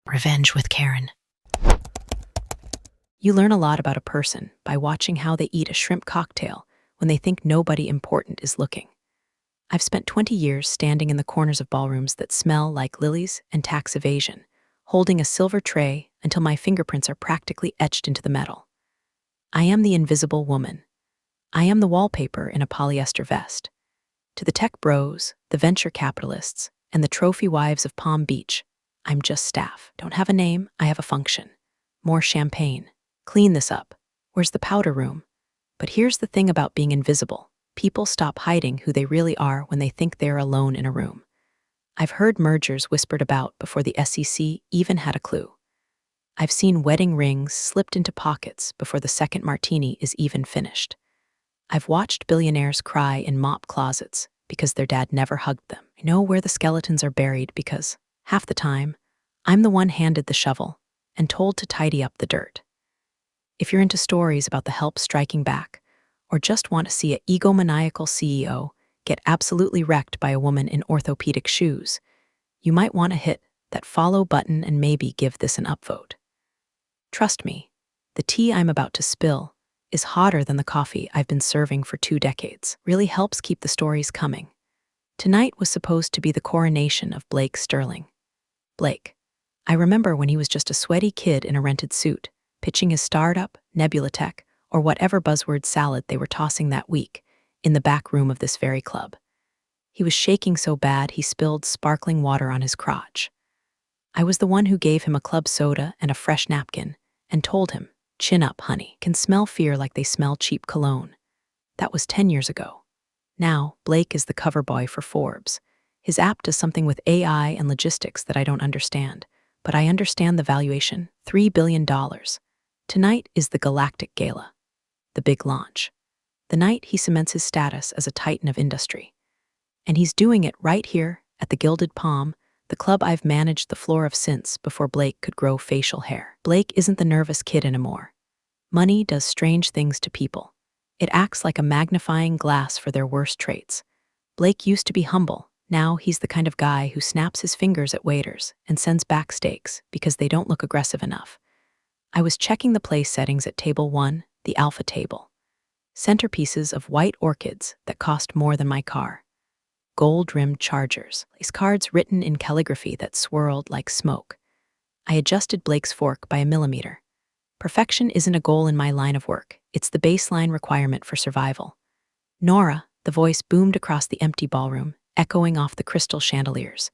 Revenge with Karen. You learn a lot about a person by watching how they eat a shrimp cocktail when they think nobody important is looking. I've spent 20 years standing in the corners of ballrooms that smell like lilies and tax evasion, holding a silver tray until my fingerprints are practically etched into the metal. I am the invisible woman. I am the wallpaper in a polyester vest. To the tech bros, the venture capitalists, and the trophy wives of Palm Beach, I'm just staff. Don't have a name, I have a function. More champagne. Clean this up. Where's the powder room? But here's the thing about being invisible. People stop hiding who they really are when they think they're alone in a room. I've heard mergers whispered about before the SEC even had a clue. I've seen wedding rings slipped into pockets before the second martini is even finished. I've watched billionaires cry in mop closets because their dad never hugged them. I know where the skeletons are buried because, half the time, I'm the one handed the shovel and told to tidy up the dirt. If you're into stories about the help striking back, or just want to see an egomaniacal CEO get absolutely wrecked by a woman in orthopedic shoes, you might want to hit that follow button and maybe give this an upvote. Trust me, the tea I'm about to spill is hotter than the coffee I've been serving for 2 decades. Really helps keep the stories coming. Tonight was supposed to be the coronation of Blake Sterling. Blake. I remember when he was just a sweaty kid in a rented suit, pitching his startup, Nebula Tech, or whatever buzzword salad they were tossing that week, in the back room of this very club. He was shaking so bad he spilled sparkling water on his crotch. I was the one who gave him a club soda and a fresh napkin, and told him, "Chin up, honey, can smell fear like they smell cheap cologne." That was 10 years ago. Now, Blake is the cover boy for Forbes. His app does something with AI and logistics that I don't understand, but I understand the valuation, $3 billion. Tonight is the Galactic Gala, the big launch. The night he cements his status as a titan of industry. And he's doing it right here at the Gilded Palm, the club I've managed the floor of since before Blake could grow facial hair. Blake isn't the nervous kid anymore. Money does strange things to people. It acts like a magnifying glass for their worst traits. Blake used to be humble. Now he's the kind of guy who snaps his fingers at waiters and sends back steaks because they don't look aggressive enough. I was checking the place settings at table 1, the alpha table. Centerpieces of white orchids that cost more than my car. Gold-rimmed chargers, place cards written in calligraphy that swirled like smoke. I adjusted Blake's fork by a millimeter. Perfection isn't a goal in my line of work. It's the baseline requirement for survival. Nora, the voice boomed across the empty ballroom, echoing off the crystal chandeliers.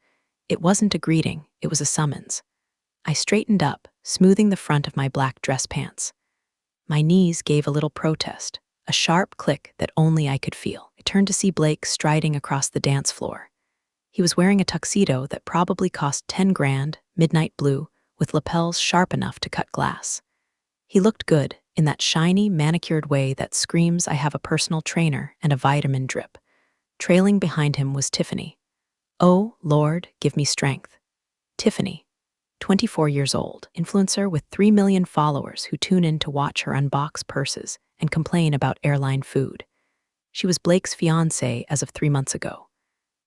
It wasn't a greeting, it was a summons. I straightened up, smoothing the front of my black dress pants. My knees gave a little protest, a sharp click that only I could feel. I turned to see Blake striding across the dance floor. He was wearing a tuxedo that probably cost 10 grand, midnight blue, with lapels sharp enough to cut glass. He looked good, in that shiny, manicured way that screams I have a personal trainer and a vitamin drip. Trailing behind him was Tiffany. Oh, Lord, give me strength. Tiffany, 24 years old, influencer with 3 million followers who tune in to watch her unbox purses and complain about airline food. She was Blake's fiancée as of 3 months ago.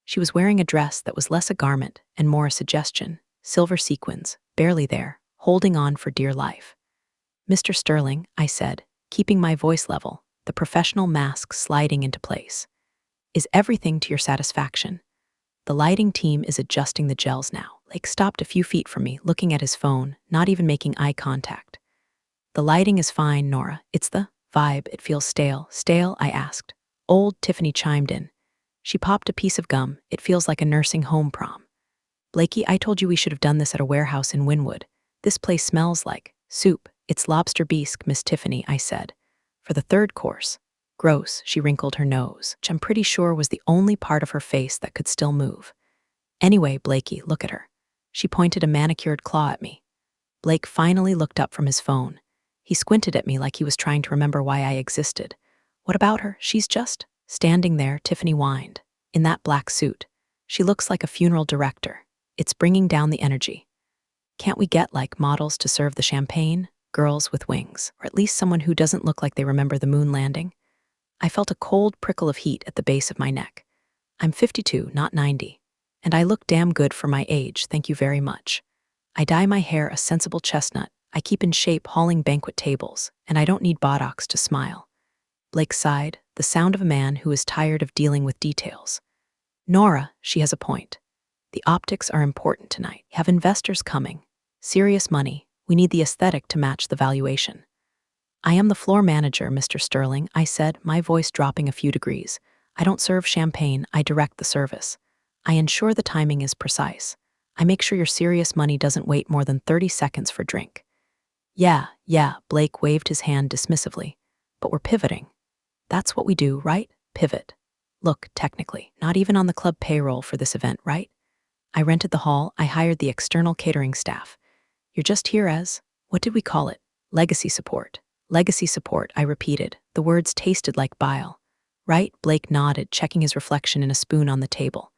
She was wearing a dress that was less a garment and more a suggestion, silver sequins, barely there, holding on for dear life. "Mr. Sterling," I said, keeping my voice level, the professional mask sliding into place. "Is everything to your satisfaction?" The lighting team is adjusting the gels now. Blake stopped a few feet from me, looking at his phone, not even making eye contact. "The lighting is fine, Nora. It's the vibe. It feels stale." "Stale?" I asked. Old Tiffany chimed in. She popped a piece of gum. "It feels like a nursing home prom." "Blakey, I told you we should have done this at a warehouse in Wynwood. This place smells like soup." "It's lobster bisque, Miss Tiffany," I said. "For the 3rd course." "Gross," she wrinkled her nose, which I'm pretty sure was the only part of her face that could still move. "Anyway, Blakey, look at her." She pointed a manicured claw at me. Blake finally looked up from his phone. He squinted at me like he was trying to remember why I existed. "What about her? She's just standing there," Tiffany whined. "In that black suit. She looks like a funeral director. It's bringing down the energy. Can't we get, like, models to serve the champagne? Girls with wings, or at least someone who doesn't look like they remember the moon landing?" I felt a cold prickle of heat at the base of my neck. I'm 52, not 90. And I look damn good for my age, thank you very much. I dye my hair a sensible chestnut, I keep in shape hauling banquet tables, and I don't need Botox to smile. Blake sighed, the sound of a man who is tired of dealing with details. Nora, she has a point. The optics are important tonight. We have investors coming. Serious money. We need the aesthetic to match the valuation. I am the floor manager, Mr. Sterling, I said, my voice dropping a few degrees. I don't serve champagne, I direct the service. I ensure the timing is precise. I make sure your serious money doesn't wait more than 30 seconds for drink. Yeah, Blake waved his hand dismissively. But we're pivoting. That's what we do, right? Pivot. Look, technically, not even on the club payroll for this event, right? I rented the hall, I hired the external catering staff. You're just here as, what did we call it? Legacy support. Legacy support, I repeated. The words tasted like bile. Right? Blake nodded, checking his reflection in a spoon on the table.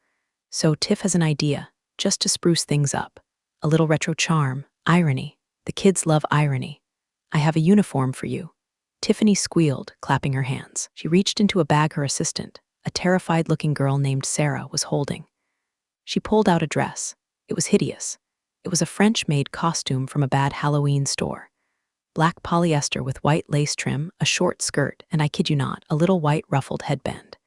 So Tiff has an idea, just to spruce things up. A little retro charm, irony. The kids love irony. I have a uniform for you. Tiffany squealed, clapping her hands. She reached into a bag her assistant, a terrified-looking girl named Sarah, was holding. She pulled out a dress. It was hideous. It was a French-made costume from a bad Halloween store. Black polyester with white lace trim, a short skirt, and I kid you not, a little white ruffled headband.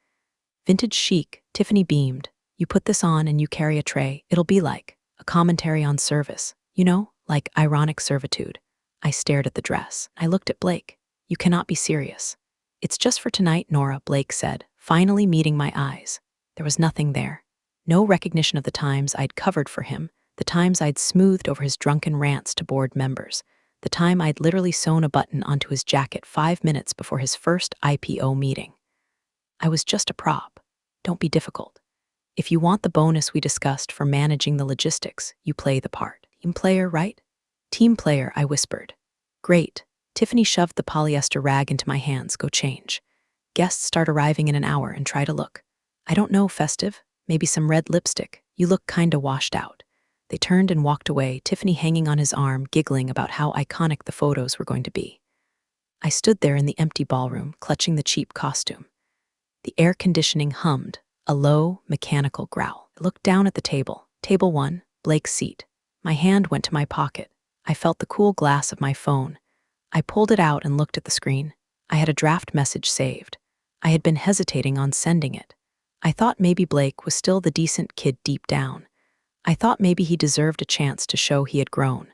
Vintage chic, Tiffany beamed. You put this on and you carry a tray, it'll be like a commentary on service. You know, like ironic servitude. I stared at the dress. I looked at Blake. You cannot be serious. It's just for tonight, Nora, Blake said, finally meeting my eyes. There was nothing there. No recognition of the times I'd covered for him, the times I'd smoothed over his drunken rants to board members, the time I'd literally sewn a button onto his jacket 5 minutes before his first IPO meeting. I was just a prop. Don't be difficult. If you want the bonus we discussed for managing the logistics, you play the part. Team player, right? Team player, I whispered. Great. Tiffany shoved the polyester rag into my hands. Go change. Guests start arriving in an hour and try to look. I don't know, festive. Maybe some red lipstick. You look kinda washed out. They turned and walked away, Tiffany hanging on his arm, giggling about how iconic the photos were going to be. I stood there in the empty ballroom, clutching the cheap costume. The air conditioning hummed, a low, mechanical growl. I looked down at the table. Table 1, Blake's seat. My hand went to my pocket. I felt the cool glass of my phone. I pulled it out and looked at the screen. I had a draft message saved. I had been hesitating on sending it. I thought maybe Blake was still the decent kid deep down. I thought maybe he deserved a chance to show he had grown.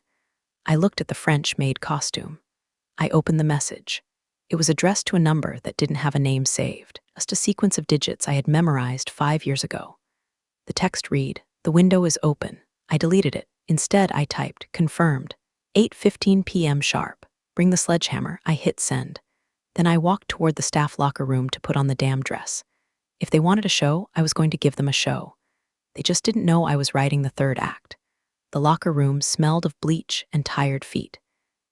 I looked at the French-made costume. I opened the message. It was addressed to a number that didn't have a name saved, just a sequence of digits I had memorized 5 years ago. The text read, "The window is open." I deleted it. Instead, I typed, confirmed, 8:15 p.m. sharp. Bring the sledgehammer. I hit send. Then I walked toward the staff locker room to put on the damn dress. If they wanted a show, I was going to give them a show. They just didn't know I was writing the third act. The locker room smelled of bleach and tired feet.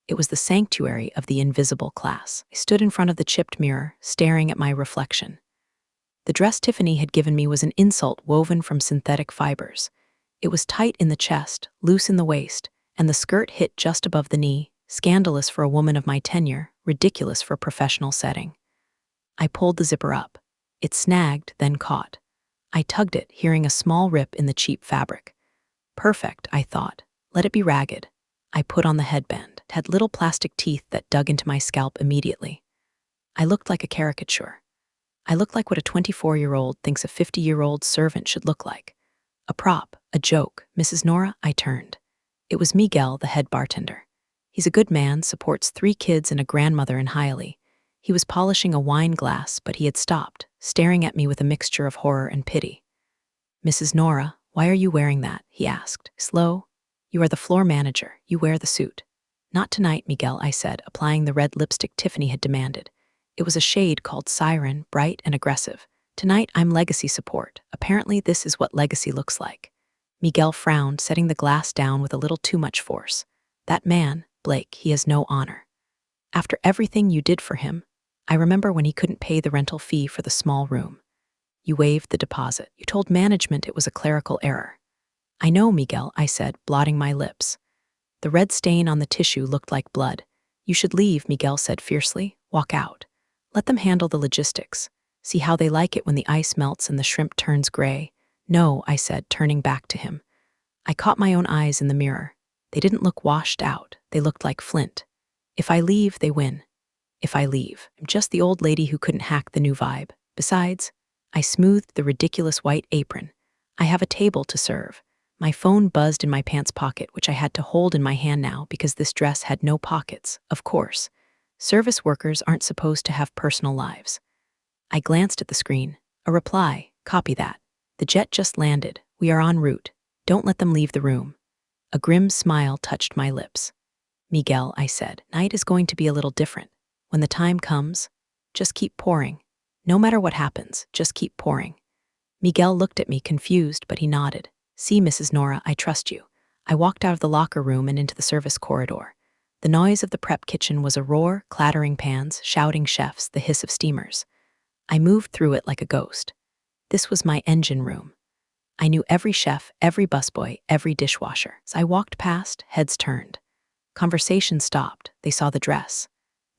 It was the sanctuary of the invisible class. I stood in front of the chipped mirror, staring at my reflection. The dress Tiffany had given me was an insult woven from synthetic fibers. It was tight in the chest, loose in the waist, and the skirt hit just above the knee, scandalous for a woman of my tenure, ridiculous for a professional setting. I pulled the zipper up. It snagged, then caught. I tugged it, hearing a small rip in the cheap fabric. Perfect, I thought. Let it be ragged. I put on the headband. It had little plastic teeth that dug into my scalp immediately. I looked like a caricature. I looked like what a 24-year-old thinks a 50-year-old servant should look like. A prop, a joke. Mrs. Nora, I turned. It was Miguel, the head bartender. He's a good man, supports 3 kids and a grandmother in Hialeah. He was polishing a wine glass, but he had stopped, staring at me with a mixture of horror and pity. Mrs. Nora, why are you wearing that? He asked. Slow. You are the floor manager. You wear the suit. Not tonight, Miguel, I said, applying the red lipstick Tiffany had demanded. It was a shade called Siren, bright and aggressive. Tonight, I'm legacy support. Apparently, this is what legacy looks like. Miguel frowned, setting the glass down with a little too much force. That man, Blake, he has no honor. After everything you did for him, I remember when he couldn't pay the rental fee for the small room. You waived the deposit. You told management it was a clerical error. I know, Miguel, I said, blotting my lips. The red stain on the tissue looked like blood. You should leave, Miguel said fiercely. Walk out. Let them handle the logistics. See how they like it when the ice melts and the shrimp turns gray. No, I said, turning back to him. I caught my own eyes in the mirror. They didn't look washed out, they looked like flint. If I leave, they win. If I leave, I'm just the old lady who couldn't hack the new vibe. Besides, I smoothed the ridiculous white apron. I have a table to serve. My phone buzzed in my pants pocket, which I had to hold in my hand now because this dress had no pockets, of course. Service workers aren't supposed to have personal lives. I glanced at the screen. A reply. Copy that. The jet just landed. We are en route. Don't let them leave the room. A grim smile touched my lips. Miguel, I said, night is going to be a little different. When the time comes, just keep pouring. No matter what happens, just keep pouring. Miguel looked at me confused, but he nodded. See, Mrs. Nora, I trust you. I walked out of the locker room and into the service corridor. The noise of the prep kitchen was a roar, clattering pans, shouting chefs, the hiss of steamers. I moved through it like a ghost. This was my engine room. I knew every chef, every busboy, every dishwasher. As I walked past, heads turned. Conversation stopped. They saw the dress.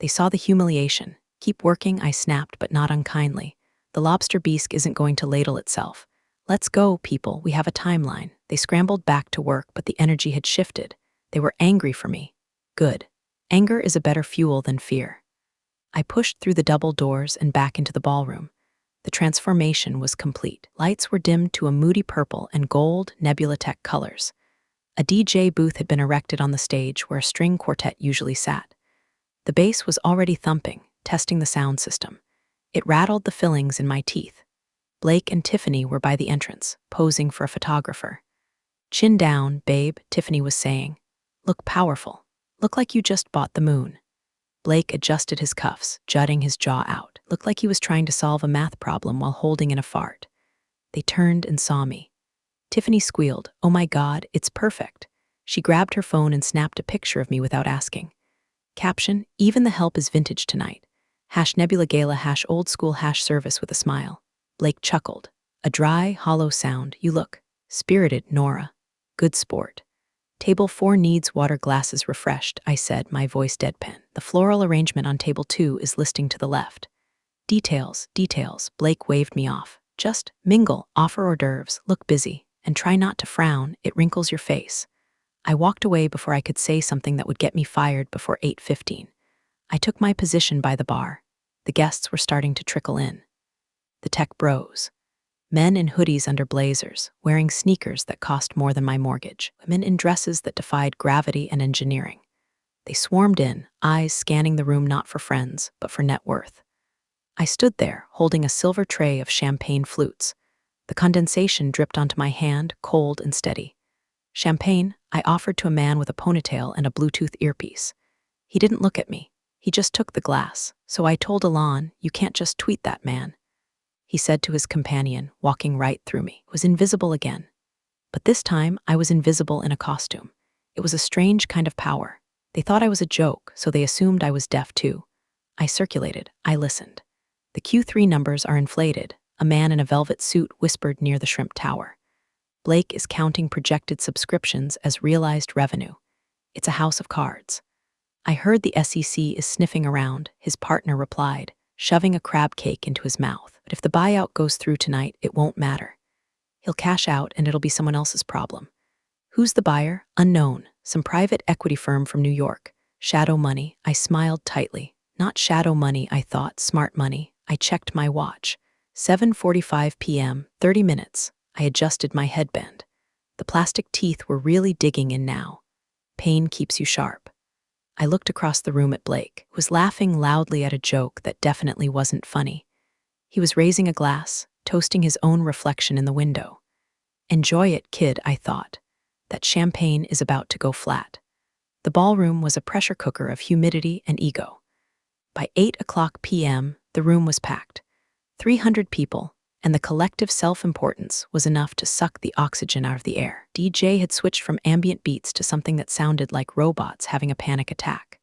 They saw the humiliation. Keep working, I snapped, but not unkindly. The lobster bisque isn't going to ladle itself. Let's go, people, we have a timeline. They scrambled back to work, but the energy had shifted. They were angry for me. Good. Anger is a better fuel than fear. I pushed through the double doors and back into the ballroom. The transformation was complete. Lights were dimmed to a moody purple and gold Nebula Tech colors. A DJ booth had been erected on the stage where a string quartet usually sat. The bass was already thumping, testing the sound system. It rattled the fillings in my teeth. Blake and Tiffany were by the entrance, posing for a photographer. Chin down, babe, Tiffany was saying. Look powerful. Look like you just bought the moon. Blake adjusted his cuffs, jutting his jaw out. Looked like he was trying to solve a math problem while holding in a fart. They turned and saw me. Tiffany squealed, oh my God, it's perfect. She grabbed her phone and snapped a picture of me without asking. Caption, even the help is vintage tonight. #Nebula Gala #old school #service with a smile. Blake chuckled. A dry, hollow sound. You look spirited, Nora. Good sport. Table 4 needs water glasses refreshed, I said, my voice deadpan. The floral arrangement on table 2 is listing to the left. Details, details, Blake waved me off. Just mingle, offer hors d'oeuvres, look busy, and try not to frown, it wrinkles your face. I walked away before I could say something that would get me fired before 8:15. I took my position by the bar. The guests were starting to trickle in. The tech bros. Men in hoodies under blazers, wearing sneakers that cost more than my mortgage. Women in dresses that defied gravity and engineering. They swarmed in, eyes scanning the room not for friends, but for net worth. I stood there, holding a silver tray of champagne flutes. The condensation dripped onto my hand, cold and steady. Champagne, I offered to a man with a ponytail and a Bluetooth earpiece. He didn't look at me. He just took the glass. So I told Alon, you can't just tweet that man. He said to his companion, walking right through me. It was invisible again. But this time, I was invisible in a costume. It was a strange kind of power. They thought I was a joke, so they assumed I was deaf too. I circulated. I listened. The Q3 numbers are inflated. A man in a velvet suit whispered near the Shrimp Tower. Blake is counting projected subscriptions as realized revenue. It's a house of cards. I heard the SEC is sniffing around, his partner replied, shoving a crab cake into his mouth. But if the buyout goes through tonight, it won't matter. He'll cash out and it'll be someone else's problem. Who's the buyer? Unknown. Some private equity firm from New York. Shadow money. I smiled tightly. Not shadow money, I thought, smart money. I checked my watch. 7:45 p.m., 30 minutes. I adjusted my headband. The plastic teeth were really digging in now. Pain keeps you sharp. I looked across the room at Blake, who was laughing loudly at a joke that definitely wasn't funny. He was raising a glass, toasting his own reflection in the window. Enjoy it, kid, I thought. That champagne is about to go flat. The ballroom was a pressure cooker of humidity and ego. By 8:00 p.m., the room was packed. 300 people, and the collective self-importance was enough to suck the oxygen out of the air. DJ had switched from ambient beats to something that sounded like robots having a panic attack.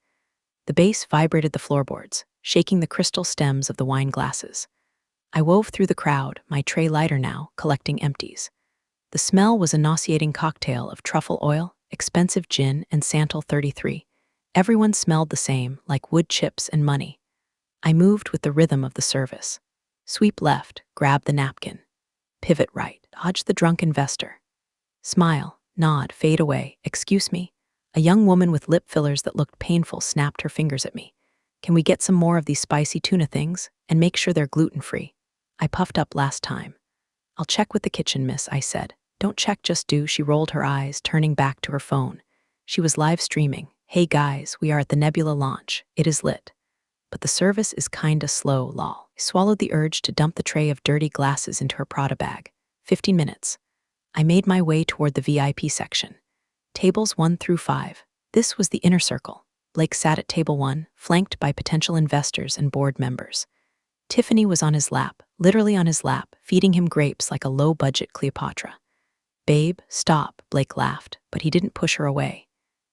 The bass vibrated the floorboards, shaking the crystal stems of the wine glasses. I wove through the crowd, my tray lighter now, collecting empties. The smell was a nauseating cocktail of truffle oil, expensive gin, and Santal 33. Everyone smelled the same, like wood chips and money. I moved with the rhythm of the service. Sweep left, grab the napkin. Pivot right, dodge the drunk investor. Smile, nod, fade away. Excuse me. A young woman with lip fillers that looked painful snapped her fingers at me. Can we get some more of these spicy tuna things? And make sure they're gluten-free. I puffed up last time. I'll check with the kitchen, miss, I said. Don't check, just do. She rolled her eyes, turning back to her phone. She was live streaming. Hey guys, we are at the Nebula launch. It is lit. But the service is kinda slow, lol. I swallowed the urge to dump the tray of dirty glasses into her Prada bag. 15 minutes. I made my way toward the VIP section. Tables 1 through 5. This was the inner circle. Blake sat at table 1, flanked by potential investors and board members. Tiffany was on his lap, literally on his lap, feeding him grapes like a low-budget Cleopatra. Babe, stop, Blake laughed, but he didn't push her away.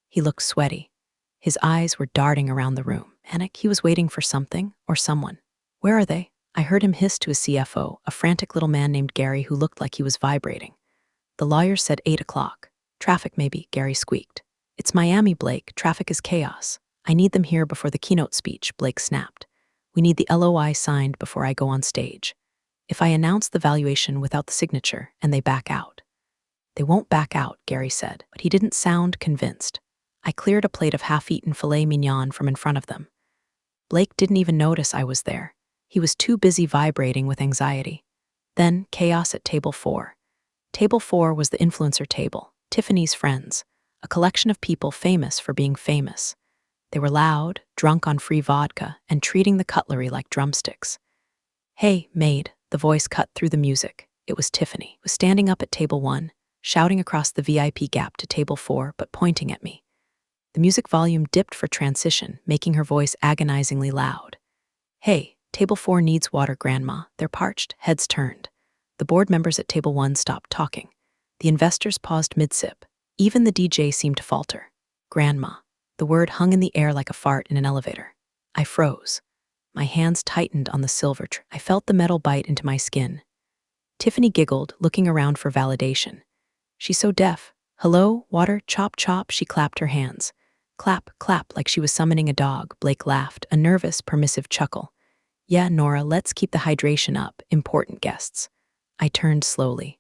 He looked sweaty. His eyes were darting around the room. Panic, he was waiting for something or someone. Where are they? I heard him hiss to his CFO, a frantic little man named Gary who looked like he was vibrating. The lawyer said 8 o'clock. Traffic maybe, Gary squeaked. It's Miami, Blake. Traffic is chaos. I need them here before the keynote speech, Blake snapped. We need the LOI signed before I go on stage. If I announce the valuation without the signature and they back out. They won't back out, Gary said, but he didn't sound convinced. I cleared a plate of half-eaten filet mignon from in front of them. Blake didn't even notice I was there. He was too busy vibrating with anxiety. Then, chaos at table 4. Table 4 was the influencer table, Tiffany's friends, a collection of people famous for being famous. They were loud, drunk on free vodka, and treating the cutlery like drumsticks. Hey, maid, the voice cut through the music. It was Tiffany, was standing up at table 1, shouting across the VIP gap to table 4, but pointing at me. The music volume dipped for transition, making her voice agonizingly loud. Hey, table 4 needs water, Grandma. They're parched, heads turned. The board members at table 1 stopped talking. The investors paused mid-sip. Even the DJ seemed to falter. Grandma. The word hung in the air like a fart in an elevator. I froze. My hands tightened on the silver tray. I felt the metal bite into my skin. Tiffany giggled, looking around for validation. She's so deaf. Hello, water, chop, chop, she clapped her hands. Clap, clap, like she was summoning a dog, Blake laughed, a nervous, permissive chuckle. Yeah, Nora, let's keep the hydration up, important guests. I turned slowly.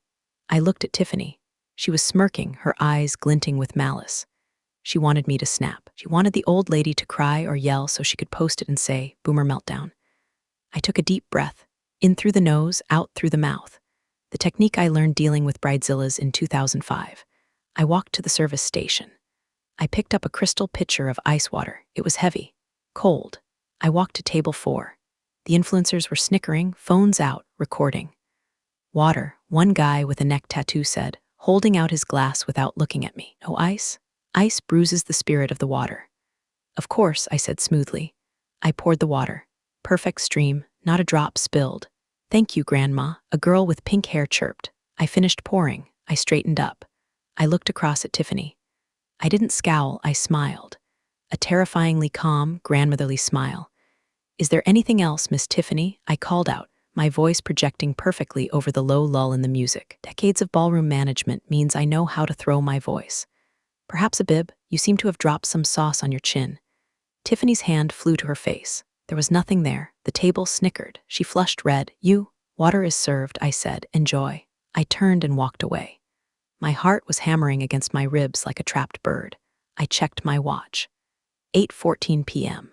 I looked at Tiffany. She was smirking, her eyes glinting with malice. She wanted me to snap. She wanted the old lady to cry or yell so she could post it and say, boomer meltdown. I took a deep breath, in through the nose, out through the mouth. The technique I learned dealing with bridezillas in 2005. I walked to the service station. I picked up a crystal pitcher of ice water. It was heavy, cold. I walked to table 4. The influencers were snickering, phones out, recording. Water, one guy with a neck tattoo said, holding out his glass without looking at me. No ice? Ice bruises the spirit of the water. Of course, I said smoothly. I poured the water. Perfect stream, not a drop spilled. Thank you, Grandma, a girl with pink hair chirped. I finished pouring. I straightened up. I looked across at Tiffany. I didn't scowl, I smiled. A terrifyingly calm, grandmotherly smile. Is there anything else, Miss Tiffany? I called out, my voice projecting perfectly over the low lull in the music. Decades of ballroom management means I know how to throw my voice. Perhaps a bib, you seem to have dropped some sauce on your chin. Tiffany's hand flew to her face. There was nothing there. The table snickered. She flushed red. Water is served, I said. Enjoy. I turned and walked away. My heart was hammering against my ribs like a trapped bird. I checked my watch. 8:14 p.m.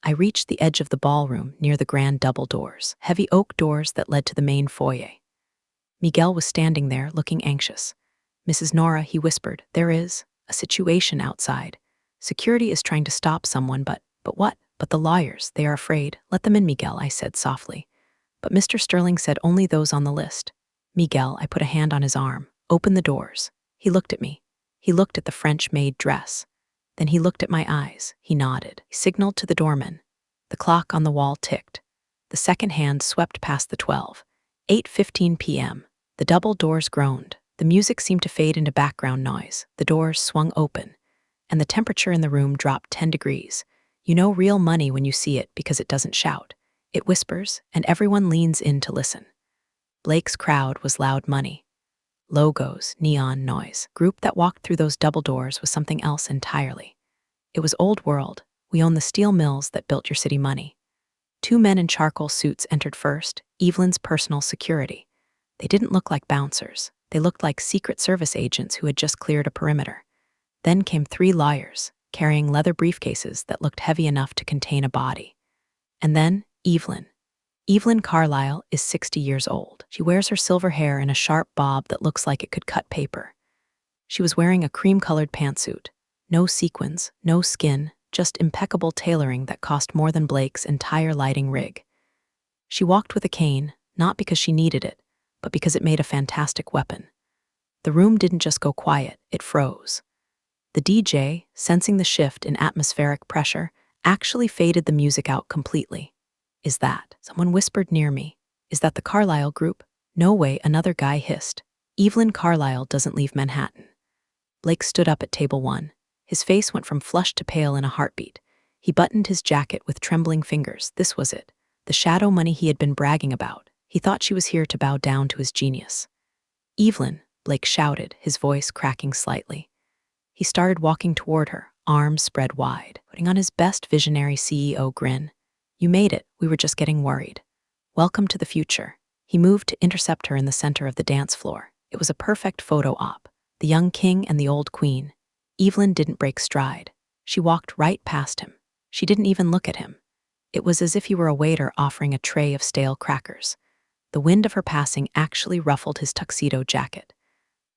I reached the edge of the ballroom near the grand double doors, heavy oak doors that led to the main foyer. Miguel was standing there, looking anxious. Mrs. Nora, he whispered, there is a situation outside. Security is trying to stop someone, but what? But the lawyers, they are afraid. Let them in, Miguel, I said softly. But Mr. Sterling said only those on the list. Miguel, I put a hand on his arm. Open the doors. He looked at me. He looked at the French-made dress. Then he looked at my eyes. He nodded. He signaled to the doorman. The clock on the wall ticked. The second hand swept past the 12. 8:15 p.m. The double doors groaned. The music seemed to fade into background noise. The doors swung open, and the temperature in the room dropped 10 degrees. You know real money when you see it because it doesn't shout. It whispers, and everyone leans in to listen. Blake's crowd was loud money. Logos, neon noise. Group that walked through those double doors was something else entirely. It was old world. We own the steel mills that built your city money. 2 men in charcoal suits entered first, Evelyn's personal security. They didn't look like bouncers. They looked like Secret Service agents who had just cleared a perimeter. Then came 3 lawyers, carrying leather briefcases that looked heavy enough to contain a body. And then Evelyn. Evelyn Carlisle is 60 years old. She wears her silver hair in a sharp bob that looks like it could cut paper. She was wearing a cream-colored pantsuit. No sequins, no skin, just impeccable tailoring that cost more than Blake's entire lighting rig. She walked with a cane, not because she needed it, but because it made a fantastic weapon. The room didn't just go quiet, it froze. The DJ, sensing the shift in atmospheric pressure, actually faded the music out completely. Is that? Someone whispered near me. Is that the Carlisle group? No way, another guy hissed. Evelyn Carlisle doesn't leave Manhattan. Blake stood up at table 1. His face went from flushed to pale in a heartbeat. He buttoned his jacket with trembling fingers. This was it. The shadow money he had been bragging about. He thought she was here to bow down to his genius. Evelyn, Blake shouted, his voice cracking slightly. He started walking toward her, arms spread wide, putting on his best visionary CEO grin. You made it, we were just getting worried. Welcome to the future. He moved to intercept her in the center of the dance floor. It was a perfect photo op. The young king and the old queen. Evelyn didn't break stride. She walked right past him. She didn't even look at him. It was as if he were a waiter offering a tray of stale crackers. The wind of her passing actually ruffled his tuxedo jacket.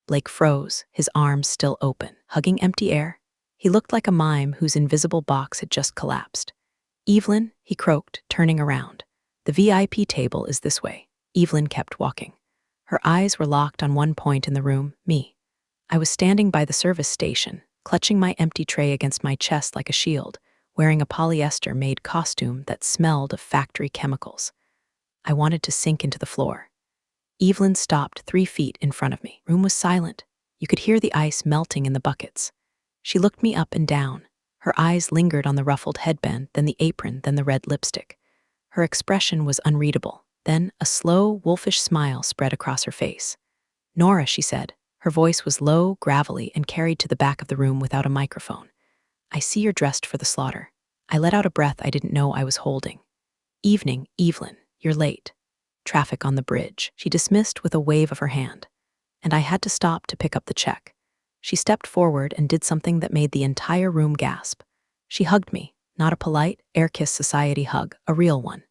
Blake froze, his arms still open, hugging empty air. He looked like a mime whose invisible box had just collapsed. Evelyn, he croaked, turning around. The VIP table is this way. Evelyn kept walking. Her eyes were locked on one point in the room, me. I was standing by the service station, clutching my empty tray against my chest like a shield, wearing a polyester-made costume that smelled of factory chemicals. I wanted to sink into the floor. Evelyn stopped 3 feet in front of me. Room was silent. You could hear the ice melting in the buckets. She looked me up and down. Her eyes lingered on the ruffled headband, then the apron, then the red lipstick. Her expression was unreadable. Then a slow, wolfish smile spread across her face. Nora, she said. Her voice was low, gravelly, and carried to the back of the room without a microphone. I see you're dressed for the slaughter. I let out a breath I didn't know I was holding. Evening, Evelyn, you're late. Traffic on the bridge, she dismissed with a wave of her hand. And I had to stop to pick up the check. She stepped forward and did something that made the entire room gasp. She hugged me, not a polite, air-kiss society hug, a real one.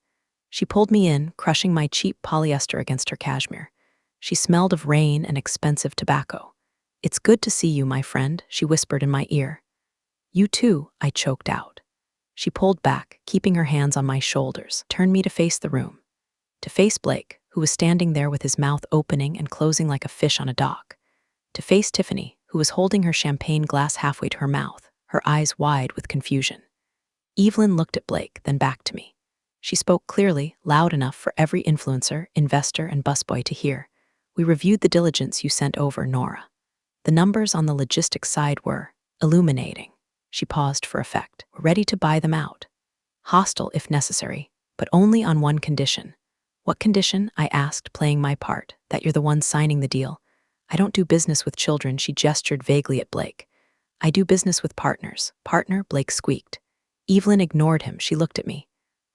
She pulled me in, crushing my cheap polyester against her cashmere. She smelled of rain and expensive tobacco. It's good to see you, my friend, she whispered in my ear. You too, I choked out. She pulled back, keeping her hands on my shoulders, turned me to face the room. To face Blake, who was standing there with his mouth opening and closing like a fish on a dock. To face Tiffany, who was holding her champagne glass halfway to her mouth, her eyes wide with confusion. Evelyn looked at Blake, then back to me. She spoke clearly, loud enough for every influencer, investor, and busboy to hear. We reviewed the diligence you sent over, Nora. The numbers on the logistics side were illuminating. She paused for effect. We're ready to buy them out. Hostile if necessary, but only on one condition. What condition? I asked, playing my part. That you're the one signing the deal. I don't do business with children, she gestured vaguely at Blake. I do business with partners. Partner, Blake squeaked. Evelyn ignored him. She looked at me.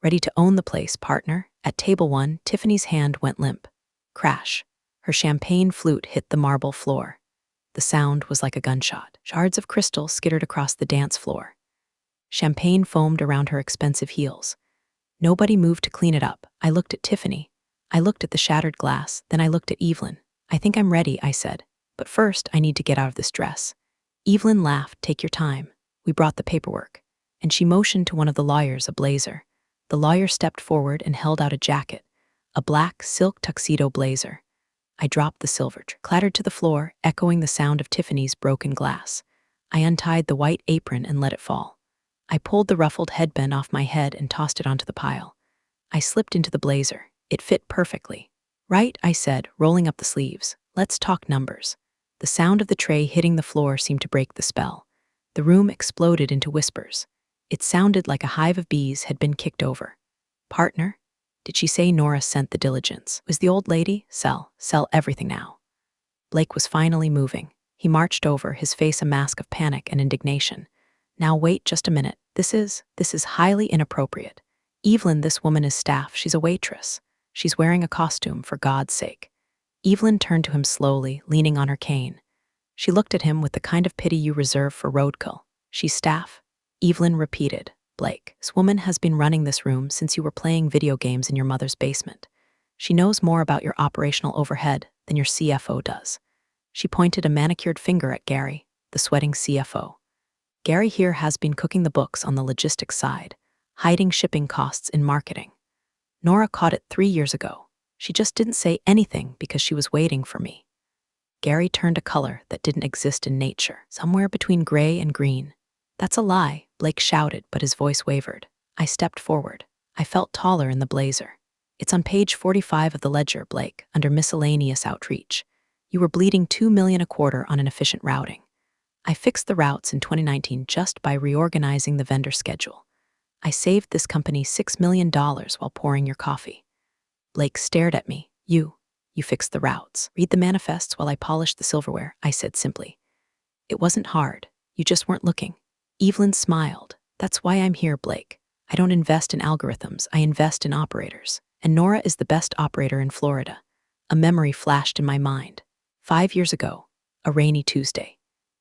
Ready to own the place, partner? At table 1, Tiffany's hand went limp. Crash. Her champagne flute hit the marble floor. The sound was like a gunshot. Shards of crystal skittered across the dance floor. Champagne foamed around her expensive heels. Nobody moved to clean it up. I looked at Tiffany. I looked at the shattered glass. Then I looked at Evelyn. I think I'm ready, I said. But first, I need to get out of this dress. Evelyn laughed. Take your time. We brought the paperwork. And she motioned to one of the lawyers, a blazer. The lawyer stepped forward and held out a jacket, a black silk tuxedo blazer. I dropped the silver, clattered to the floor, echoing the sound of Tiffany's broken glass. I untied the white apron and let it fall. I pulled the ruffled headband off my head and tossed it onto the pile. I slipped into the blazer. It fit perfectly. Right, I said, rolling up the sleeves. Let's talk numbers. The sound of the tray hitting the floor seemed to break the spell. The room exploded into whispers. It sounded like a hive of bees had been kicked over. Partner? Did she say Nora sent the diligence? Was the old lady? Sell everything now. Blake was finally moving. He marched over, his face a mask of panic and indignation. Now wait just a minute. This is highly inappropriate. Evelyn, this woman is staff. She's a waitress. She's wearing a costume, for God's sake. Evelyn turned to him slowly, leaning on her cane. She looked at him with the kind of pity you reserve for roadkill. She's staff. Evelyn repeated. Blake, this woman has been running this room since you were playing video games in your mother's basement. She knows more about your operational overhead than your CFO does. She pointed a manicured finger at Gary, the sweating CFO. Gary here has been cooking the books on the logistics side, hiding shipping costs in marketing. Nora caught it 3 years ago. She just didn't say anything because she was waiting for me. Gary turned a color that didn't exist in nature, somewhere between gray and green. That's a lie, Blake shouted, but his voice wavered. I stepped forward. I felt taller in the blazer. It's on page 45 of the ledger, Blake, under miscellaneous outreach. You were bleeding $2 million a quarter on inefficient routing. I fixed the routes in 2019 just by reorganizing the vendor schedule. I saved this company $6 million while pouring your coffee. Blake stared at me. You fixed the routes. Read the manifests while I polished the silverware, I said simply. It wasn't hard. You just weren't looking. Evelyn smiled. That's why I'm here, Blake. I don't invest in algorithms. I invest in operators. And Nora is the best operator in Florida. A memory flashed in my mind. 5 years ago, a rainy Tuesday.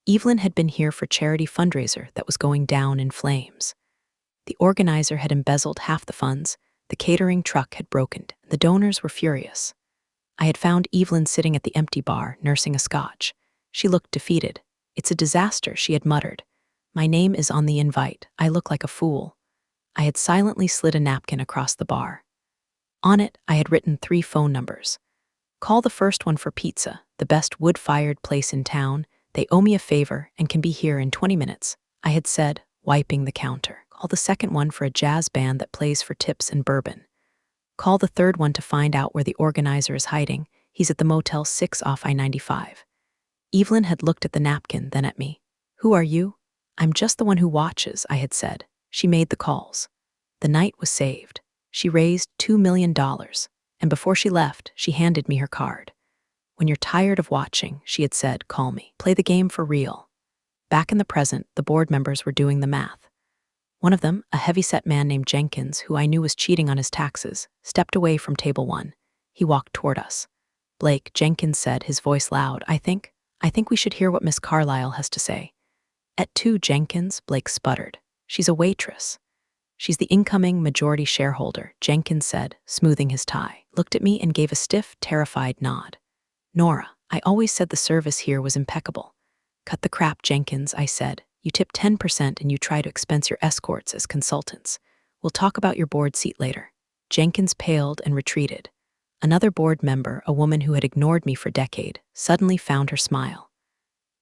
Evelyn had been here for charity fundraiser that was going down in flames. The organizer had embezzled half the funds, the catering truck had broken, and the donors were furious. I had found Evelyn sitting at the empty bar, nursing a scotch. She looked defeated. It's a disaster, she had muttered. My name is on the invite. I look like a fool. I had silently slid a napkin across the bar. On it, I had written 3 phone numbers. Call the first one for pizza, the best wood-fired place in town. They owe me a favor and can be here in 20 minutes, I had said, wiping the counter. Call the second one for a jazz band that plays for tips and bourbon. Call the third one to find out where the organizer is hiding. He's at the Motel 6 off I-95. Evelyn had looked at the napkin, then at me. Who are you? I'm just the one who watches, I had said. She made the calls. The night was saved. She raised $2 million, and before she left, she handed me her card. When you're tired of watching, she had said, call me. Play the game for real. Back in the present, the board members were doing the math. One of them, a heavy-set man named Jenkins, who I knew was cheating on his taxes, stepped away from table 1. He walked toward us. Blake, Jenkins said, his voice loud, I think we should hear what Miss Carlyle has to say. At 2, Jenkins, Blake sputtered. She's a waitress. She's the incoming majority shareholder, Jenkins said, smoothing his tie, looked at me and gave a stiff, terrified nod. Nora, I always said the service here was impeccable. Cut the crap, Jenkins, I said. You tip 10% and you try to expense your escorts as consultants. We'll talk about your board seat later. Jenkins paled and retreated. Another board member, a woman who had ignored me for a decade, suddenly found her smile.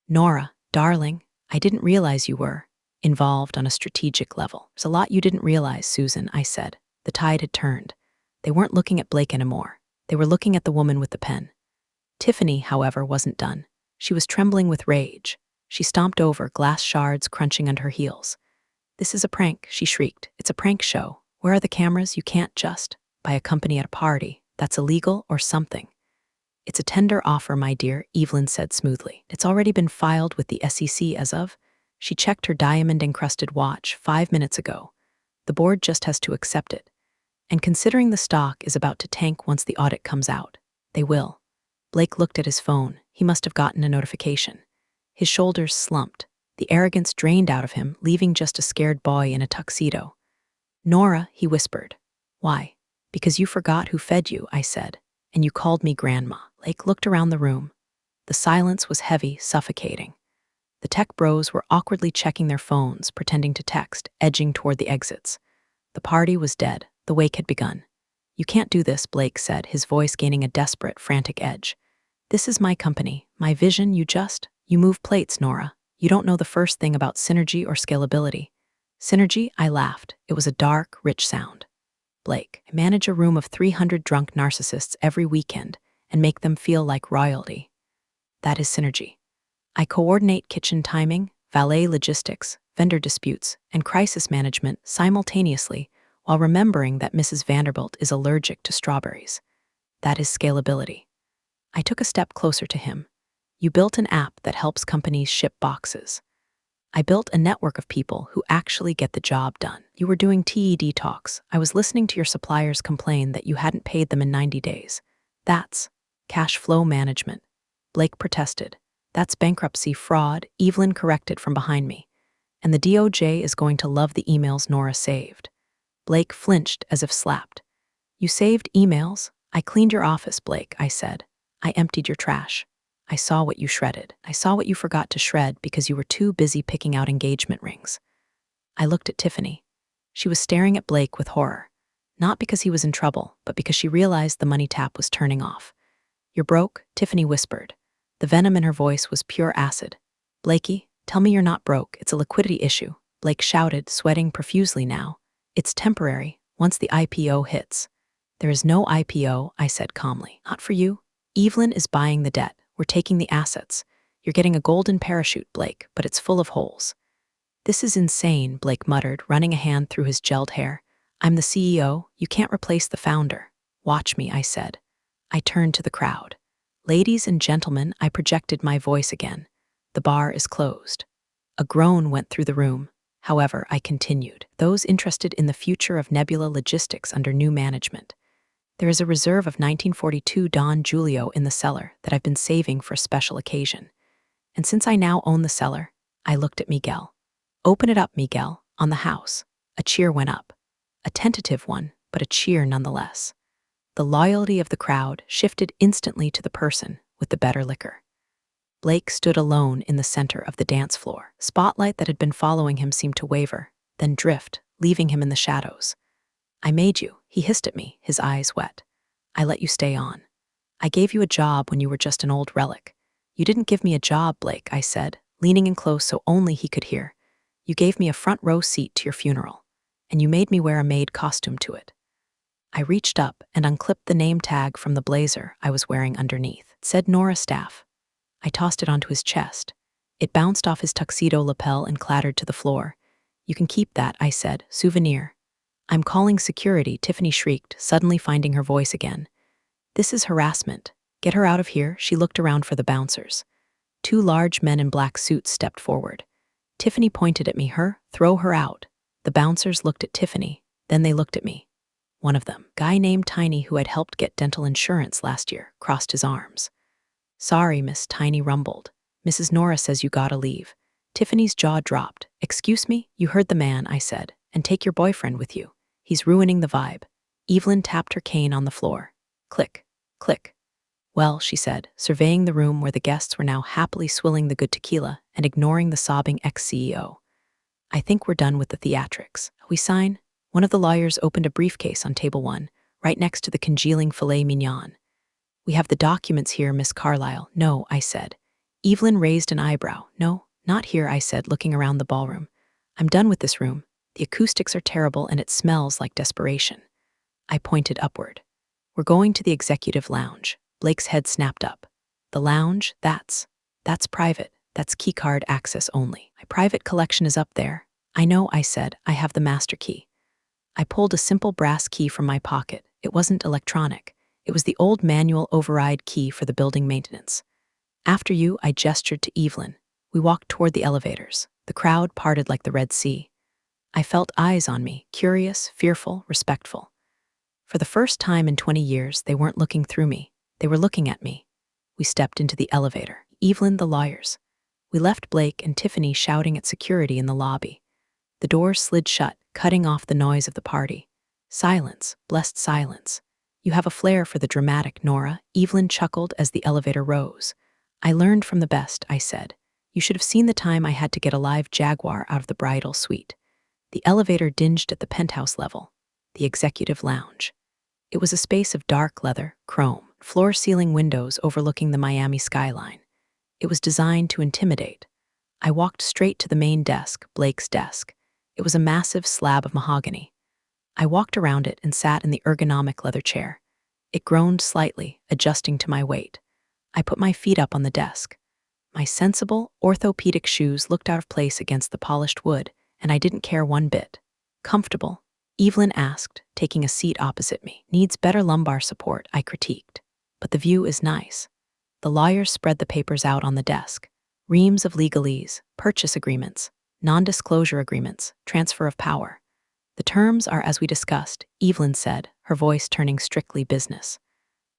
Nora, darling, I didn't realize you were involved on a strategic level. There's a lot you didn't realize, Susan, I said. The tide had turned. They weren't looking at Blake anymore. They were looking at the woman with the pen. Tiffany, however, wasn't done. She was trembling with rage. She stomped over, glass shards crunching under her heels. This is a prank, she shrieked. It's a prank show. Where are the cameras? You can't just buy a company at a party. That's illegal or something. It's a tender offer, my dear, Evelyn said smoothly. It's already been filed with the SEC as of. She checked her diamond-encrusted watch 5 minutes ago. The board just has to accept it. And considering the stock is about to tank once the audit comes out, they will. Blake looked at his phone. He must have gotten a notification. His shoulders slumped. The arrogance drained out of him, leaving just a scared boy in a tuxedo. Nora, he whispered. Why? Because you forgot who fed you, I said, and you called me grandma. Blake looked around the room. The silence was heavy, suffocating. The tech bros were awkwardly checking their phones, pretending to text, edging toward the exits. The party was dead. The wake had begun. You can't do this, Blake said, his voice gaining a desperate, frantic edge. This is my company, my vision, you move plates, Nora. You don't know the first thing about synergy or scalability. Synergy? I laughed. It was a dark, rich sound. Blake, I manage a room of 300 drunk narcissists every weekend and make them feel like royalty. That is synergy. I coordinate kitchen timing, valet logistics, vendor disputes, and crisis management simultaneously while remembering that Mrs. Vanderbilt is allergic to strawberries. That is scalability. I took a step closer to him. You built an app that helps companies ship boxes. I built a network of people who actually get the job done. You were doing TED talks. I was listening to your suppliers complain that you hadn't paid them in 90 days. That's cash flow management. Blake protested. That's bankruptcy fraud, Evelyn corrected from behind me. And the DOJ is going to love the emails Nora saved. Blake flinched as if slapped. You saved emails? I cleaned your office, Blake, I said. I emptied your trash. I saw what you shredded. I saw what you forgot to shred because you were too busy picking out engagement rings. I looked at Tiffany. She was staring at Blake with horror. Not because he was in trouble, but because she realized the money tap was turning off. You're broke, Tiffany whispered. The venom in her voice was pure acid. Blakey, tell me you're not broke. It's a liquidity issue. Blake shouted, sweating profusely now. It's temporary, once the IPO hits. There is no IPO, I said calmly. Not for you. Evelyn is buying the debt. We're taking the assets. You're getting a golden parachute, Blake, but it's full of holes. This is insane, Blake muttered, running a hand through his gelled hair. I'm the CEO. You can't replace the founder. Watch me, I said. I turned to the crowd. Ladies and gentlemen, I projected my voice again. The bar is closed. A groan went through the room. However, I continued. Those interested in the future of Nebula Logistics under new management. There is a reserve of 1942 Don Julio in the cellar that I've been saving for a special occasion. And since I now own the cellar, I looked at Miguel. Open it up, Miguel, on the house. A cheer went up. A tentative one, but a cheer nonetheless. The loyalty of the crowd shifted instantly to the person with the better liquor. Blake stood alone in the center of the dance floor. Spotlight that had been following him seemed to waver, then drift, leaving him in the shadows. I made you, he hissed at me, his eyes wet. I let you stay on. I gave you a job when you were just an old relic. You didn't give me a job, Blake, I said, leaning in close so only he could hear. You gave me a front row seat to your funeral, and you made me wear a maid costume to it. I reached up and unclipped the name tag from the blazer I was wearing underneath. It said Nora Staff. I tossed it onto his chest. It bounced off his tuxedo lapel and clattered to the floor. You can keep that, I said, souvenir. I'm calling security, Tiffany shrieked, suddenly finding her voice again. This is harassment. Get her out of here. She looked around for the bouncers. 2 large men in black suits stepped forward. Tiffany pointed at me. Throw her out. The bouncers looked at Tiffany, then they looked at me. One of them, guy named Tiny who had helped get dental insurance last year, crossed his arms. Sorry, Miss, Tiny rumbled. Mrs. Nora says you gotta leave. Tiffany's jaw dropped. Excuse me? You heard the man, I said, and take your boyfriend with you. He's ruining the vibe. Evelyn tapped her cane on the floor. Click, click. Well, she said, surveying the room where the guests were now happily swilling the good tequila and ignoring the sobbing ex-CEO. I think we're done with the theatrics. We sign? One of the lawyers opened a briefcase on table 1, right next to the congealing filet mignon. We have the documents here, Miss Carlyle. No, I said. Evelyn raised an eyebrow. No, not here, I said, looking around the ballroom. I'm done with this room. The acoustics are terrible and it smells like desperation. I pointed upward. We're going to the executive lounge. Blake's head snapped up. The lounge? That's private. That's keycard access only. My private collection is up there. I know, I said. I have the master key. I pulled a simple brass key from my pocket. It wasn't electronic. It was the old manual override key for the building maintenance. After you, I gestured to Evelyn. We walked toward the elevators. The crowd parted like the Red Sea. I felt eyes on me, curious, fearful, respectful. For the first time in 20 years, they weren't looking through me. They were looking at me. We stepped into the elevator. Evelyn, the lawyers. We left Blake and Tiffany shouting at security in the lobby. The doors slid shut, cutting off the noise of the party. Silence, blessed silence. You have a flair for the dramatic, Nora, Evelyn chuckled as the elevator rose. I learned from the best, I said. You should have seen the time I had to get a live jaguar out of the bridal suite. The elevator dinged at the penthouse level, the executive lounge. It was a space of dark leather, chrome, floor-ceiling windows overlooking the Miami skyline. It was designed to intimidate. I walked straight to the main desk, Blake's desk. It was a massive slab of mahogany. I walked around it and sat in the ergonomic leather chair. It groaned slightly, adjusting to my weight. I put my feet up on the desk. My sensible, orthopedic shoes looked out of place against the polished wood, and I didn't care one bit. Comfortable? Evelyn asked, taking a seat opposite me. Needs better lumbar support, I critiqued. But the view is nice. The lawyers spread the papers out on the desk. Reams of legalese, purchase agreements, non-disclosure agreements, transfer of power. The terms are as we discussed, Evelyn said, her voice turning strictly business.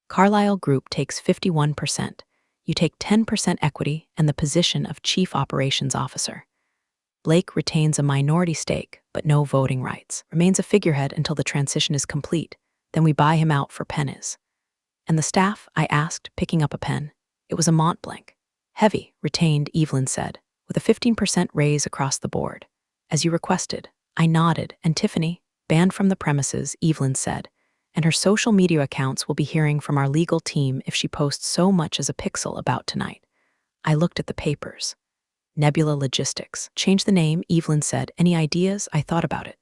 Carlyle Group takes 51%. You take 10% equity and the position of Chief Operations Officer. Blake retains a minority stake, but no voting rights. Remains a figurehead until the transition is complete. Then we buy him out for pennies. And the staff, I asked, picking up a pen. It was a Mont Blanc. Heavy, retained, Evelyn said, with a 15% raise across the board. As you requested. I nodded, and Tiffany, banned from the premises, Evelyn said, and her social media accounts will be hearing from our legal team if she posts so much as a pixel about tonight. I looked at the papers. Nebula Logistics. Change the name, Evelyn said. Any ideas? I thought about it.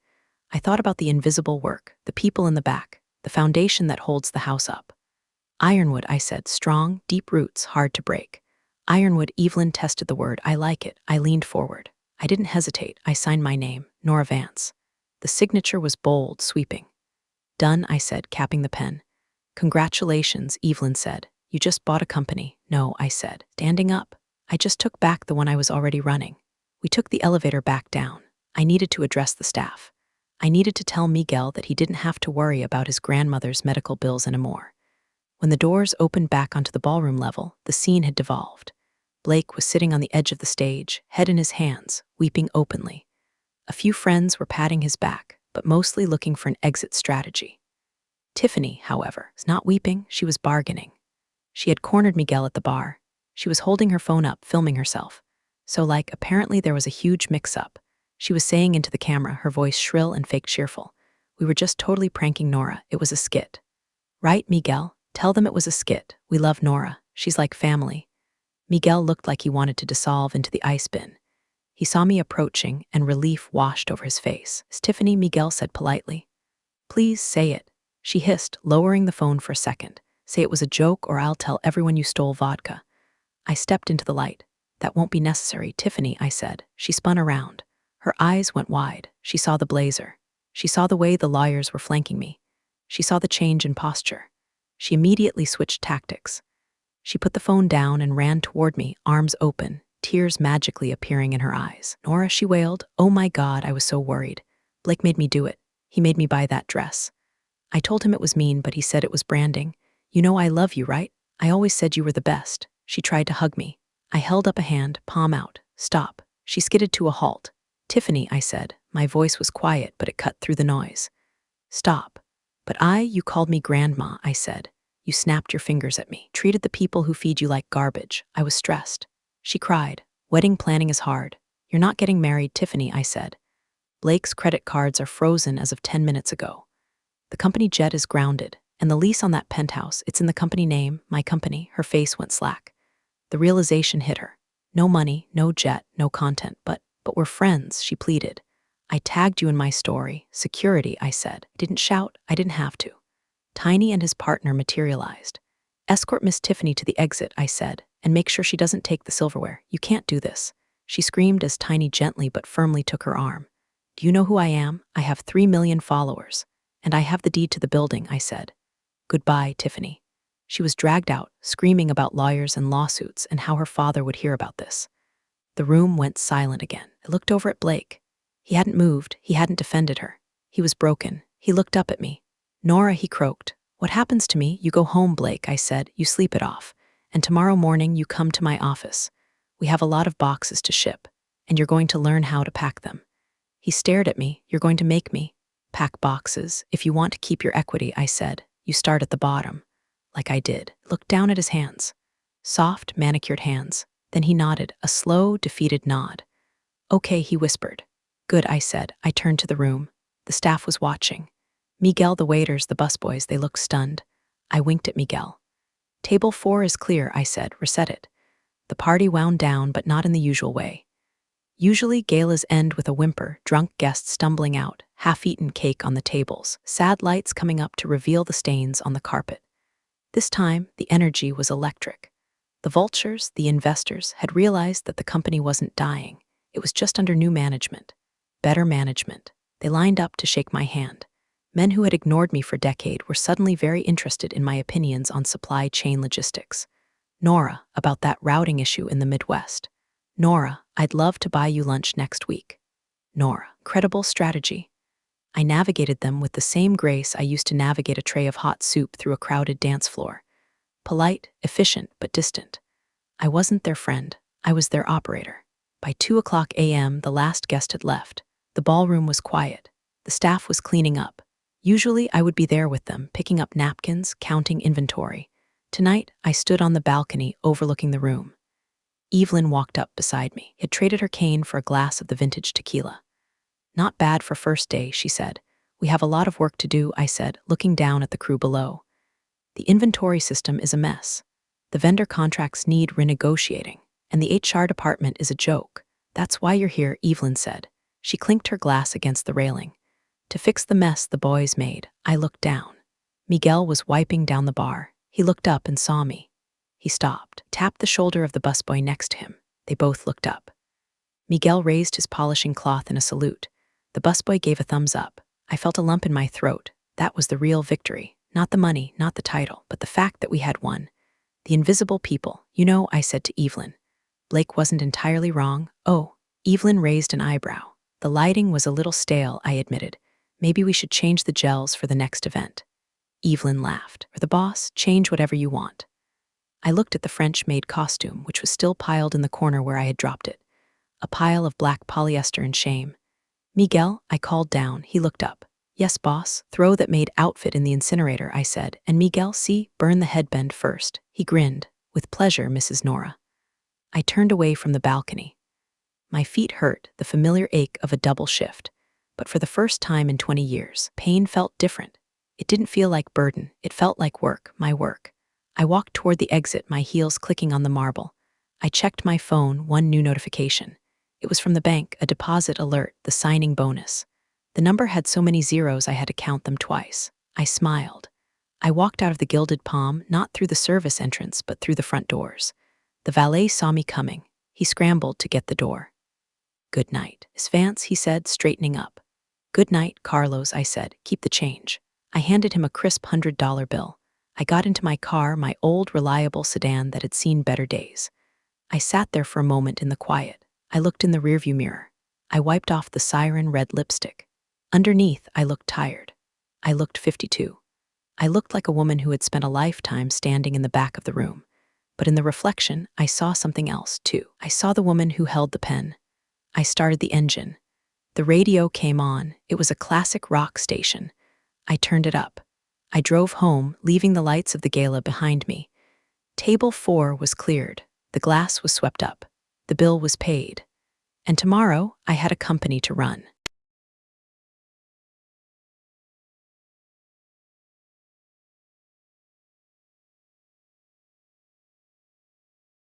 I thought about the invisible work, the people in the back, the foundation that holds the house up. Ironwood, I said. Strong, deep roots, hard to break. Ironwood, Evelyn tested the word. I like it. I leaned forward. I didn't hesitate. I signed my name, Nora Vance. The signature was bold, sweeping. Done, I said, capping the pen. Congratulations, Evelyn said. You just bought a company. No, I said, standing up. I just took back the one I was already running. We took the elevator back down. I needed to address the staff. I needed to tell Miguel that he didn't have to worry about his grandmother's medical bills anymore. When the doors opened back onto the ballroom level, the scene had devolved. Blake was sitting on the edge of the stage, head in his hands, weeping openly. A few friends were patting his back, but mostly looking for an exit strategy. Tiffany, however, was not weeping, she was bargaining. She had cornered Miguel at the bar. She was holding her phone up, filming herself. So apparently there was a huge mix-up. She was saying into the camera, her voice shrill and fake cheerful. We were just totally pranking Nora. It was a skit. Right, Miguel? Tell them it was a skit. We love Nora. She's like family. Miguel looked like he wanted to dissolve into the ice bin. He saw me approaching, and relief washed over his face. Tiffany, Miguel said politely. Please say it. She hissed, lowering the phone for a second. Say it was a joke or I'll tell everyone you stole vodka. I stepped into the light. That won't be necessary, Tiffany, I said. She spun around. Her eyes went wide. She saw the blazer. She saw the way the lawyers were flanking me. She saw the change in posture. She immediately switched tactics. She put the phone down and ran toward me, arms open, tears magically appearing in her eyes. Nora, she wailed. Oh my God, I was so worried. Blake made me do it. He made me buy that dress. I told him it was mean, but he said it was branding. You know I love you, right? I always said you were the best. She tried to hug me. I held up a hand, palm out. Stop. She skidded to a halt. Tiffany, I said. My voice was quiet, but it cut through the noise. Stop. But you called me grandma, I said. You snapped your fingers at me. Treated the people who feed you like garbage. I was stressed. She cried. Wedding planning is hard. You're not getting married, Tiffany, I said. Blake's credit cards are frozen as of 10 minutes ago. The company jet is grounded, and the lease on that penthouse, it's in the company name, my company. Her face went slack. The realization hit her. No money, no jet, no content, but we're friends, she pleaded. I tagged you in my story. Security, I said. Didn't shout, I didn't have to. Tiny and his partner materialized. Escort Miss Tiffany to the exit, I said, and make sure she doesn't take the silverware. You can't do this. She screamed as Tiny gently but firmly took her arm. Do you know who I am? I have 3 million followers. And I have the deed to the building, I said. Goodbye, Tiffany. She was dragged out, screaming about lawyers and lawsuits and how her father would hear about this. The room went silent again. I looked over at Blake. He hadn't moved. He hadn't defended her. He was broken. He looked up at me. Nora, he croaked. What happens to me? You go home, Blake, I said. You sleep it off. And tomorrow morning you come to my office. We have a lot of boxes to ship, and you're going to learn how to pack them. He stared at me. You're going to make me pack boxes. If you want to keep your equity, I said, you start at the bottom. Like I did. Looked down at his hands. Soft, manicured hands. Then he nodded, a slow, defeated nod. Okay, he whispered. Good, I said. I turned to the room. The staff was watching. Miguel, the waiters, the busboys, they looked stunned. I winked at Miguel. Table 4 is clear, I said. Reset it. The party wound down, but not in the usual way. Usually, galas end with a whimper, drunk guests stumbling out, half-eaten cake on the tables, sad lights coming up to reveal the stains on the carpet. This time, the energy was electric. The vultures, the investors, had realized that the company wasn't dying. It was just under new management. Better management. They lined up to shake my hand. Men who had ignored me for a decade were suddenly very interested in my opinions on supply chain logistics. Nora, about that routing issue in the Midwest. Nora, I'd love to buy you lunch next week. Nora, credible strategy. I navigated them with the same grace I used to navigate a tray of hot soup through a crowded dance floor. Polite, efficient, but distant. I wasn't their friend. I was their operator. By 2 a.m., the last guest had left. The ballroom was quiet. The staff was cleaning up. Usually, I would be there with them, picking up napkins, counting inventory. Tonight, I stood on the balcony overlooking the room. Evelyn walked up beside me. Had traded her cane for a glass of the vintage tequila. "Not bad for first day," she said. "We have a lot of work to do," I said, looking down at the crew below. "The inventory system is a mess. The vendor contracts need renegotiating, and the HR department is a joke. That's why you're here," Evelyn said. She clinked her glass against the railing. "To fix the mess the boys made." I looked down. Miguel was wiping down the bar. He looked up and saw me. He stopped, tapped the shoulder of the busboy next to him. They both looked up. Miguel raised his polishing cloth in a salute. The busboy gave a thumbs up. I felt a lump in my throat. That was the real victory. Not the money, not the title, but the fact that we had won. The invisible people. "You know," I said to Evelyn. "Blake wasn't entirely wrong." "Oh." Evelyn raised an eyebrow. "The lighting was a little stale," I admitted. "Maybe we should change the gels for the next event." Evelyn laughed. "Or the boss, change whatever you want." I looked at the French-made costume, which was still piled in the corner where I had dropped it. A pile of black polyester and shame. "Miguel," I called down. He looked up. "Yes, boss." "Throw that maid outfit in the incinerator," I said. "And Miguel, see, burn the headband first." He grinned. "With pleasure, Mrs. Nora." I turned away from the balcony. My feet hurt, the familiar ache of a double shift. But for the first time in 20 years, pain felt different. It didn't feel like burden. It felt like work, my work. I walked toward the exit, my heels clicking on the marble. I checked my phone, one new notification. It was from the bank, a deposit alert, the signing bonus. The number had so many zeros I had to count them twice. I smiled. I walked out of the Gilded Palm, not through the service entrance, but through the front doors. The valet saw me coming. He scrambled to get the door. "Good night, Miss Vance," he said, straightening up. "Good night, Carlos," I said. "Keep the change." I handed him a crisp $100 bill. I got into my car, my old, reliable sedan that had seen better days. I sat there for a moment in the quiet. I looked in the rearview mirror. I wiped off the siren red lipstick. Underneath, I looked tired. I looked 52. I looked like a woman who had spent a lifetime standing in the back of the room. But in the reflection, I saw something else, too. I saw the woman who held the pen. I started the engine. The radio came on. It was a classic rock station. I turned it up. I drove home, leaving the lights of the gala behind me. Table 4 was cleared. The glass was swept up. The bill was paid. And tomorrow, I had a company to run.